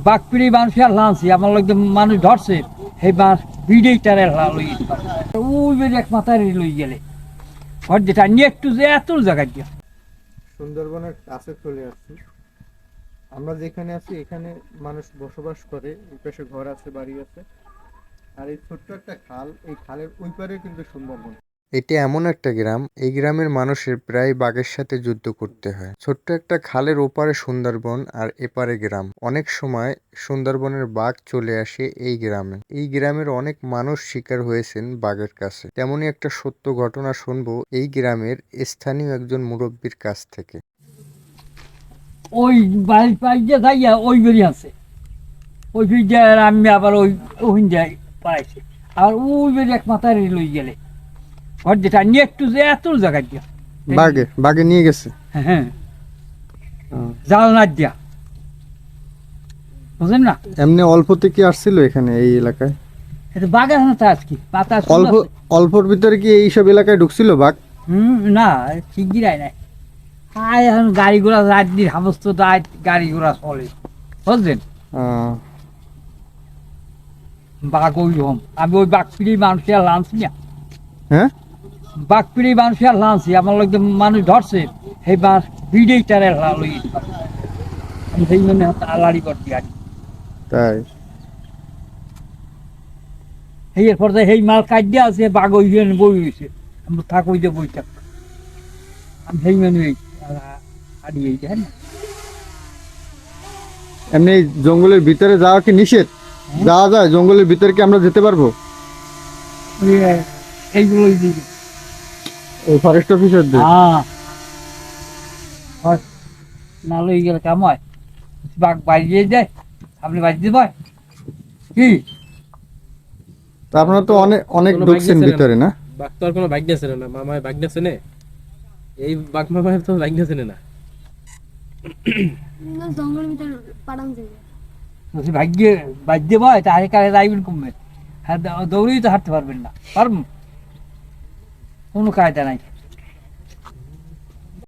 বাঘপিড়ি মানুষ আর লাঞ্চি আমার লোক মানুষ ধরছে সেই বাঁশ ভিড়েই তারা লই যেতে পারে ওই বেড়ে এক মাথায় লই গেলে ঘর যেটা নিয়ে একটু যে এত জায়গা দিয়া সুন্দরবনের কাছে চলে আসছি। আমরা যেখানে আছি এখানে মানুষ বসবাস করে, এই পাশে ঘর আছে, বাড়ি আছে। আর এই ছোট্ট একটা খাল, এই খালের ওই পারে কিন্তু সুন্দরবন। এটি এমন একটা গ্রাম, এই গ্রামের মানুষের প্রায় বাঘের সাথে যুদ্ধ করতে হয়। ছোট্ট একটা খালের ওপারে সুন্দরবন আর এপারে গ্রাম। অনেক সময় সুন্দরবনের বাঘ চলে আসে এই গ্রামে। এই গ্রামের অনেক মানুষ শিকার হয়েছেন বাঘের কাছে। তেমনই একটা সত্য ঘটনা শুনবো এই গ্রামের স্থানীয় একজন মুরব্বীর কাছ থেকে। ওই বাড়ি পাইতে যাইয়া ওই বেরি আছে ওই ফিরে আমি আবার ওই ওহিন যাই পাড়াইছে আর ওই বেরি এক মাথায় লই গেলে ঘর যেটা নিয়ে একটু যে এত জায়গা দিয়া বাঘে নিয়ে গেছে। হ্যাঁ জালনা দিয়া বুঝলেন না এমনি অল্প থেকে আসছিল এখানে এই এলাকায়? এটা বাঘ আছে না তা আজকে পাতা অল্প অল্পর ভিতরে কি এইসব এলাকায় ঢুকছিল বাঘ? না শিগগিরাই নাই আয় এখন গাড়ি ঘোড়া রাত দিন সমস্ত গাড়ি ঘোড়া চলে বুঝলেন বাঘ ওই রকম আমি ওই বাঘপিড়ি মানুষের লাঞ্চি না হ্যাঁ বাঘপিড়ি মানুষের লাঞ্চি আমার লোক মানুষ ধরছে সেই বাঁশ ভিড়েই তারা লই যেতে পারে আমি সেই জন্য আলাড়ি করছি আর তাই সেই এরপর সেই মাল কাটিয়ে আছে বাঘ ওই বই রয়েছে আমরা থাক ওই যে বই থাক আমি সেই মানে হারিয়ে যায় না এমনি জঙ্গলের ভিতরে যাওয়া কি নিষেধ? যাওয়া যায় জঙ্গলের ভিতরে, কি আমরা যেতে পারবো? এইগুলোই দিকে ওই ফরেস্ট অফিসার না লই গেলে কাম হয় বাঘ বাড়িয়ে যায় আপনি বাড়ি দিতে পারে কি তা আপনারা তো অনেক অনেক ঢুকছেন ভিতরে না? বাঘ তো আর কোনো বাইক নিয়েছে না, মামায় বাইক নিয়েছে না, এই বাঘ মামায় তো বাইক নিয়েছে না। জঙ্গলের ভিতর পাড়ান যাবে ভাগ্যে বাধ্য ভয় তাহলে কারে যাইবেন কমবে হ্যাঁ দৌড়েই তো হাঁটতে পারবেন না পারবেন কোনো কায়দা নাই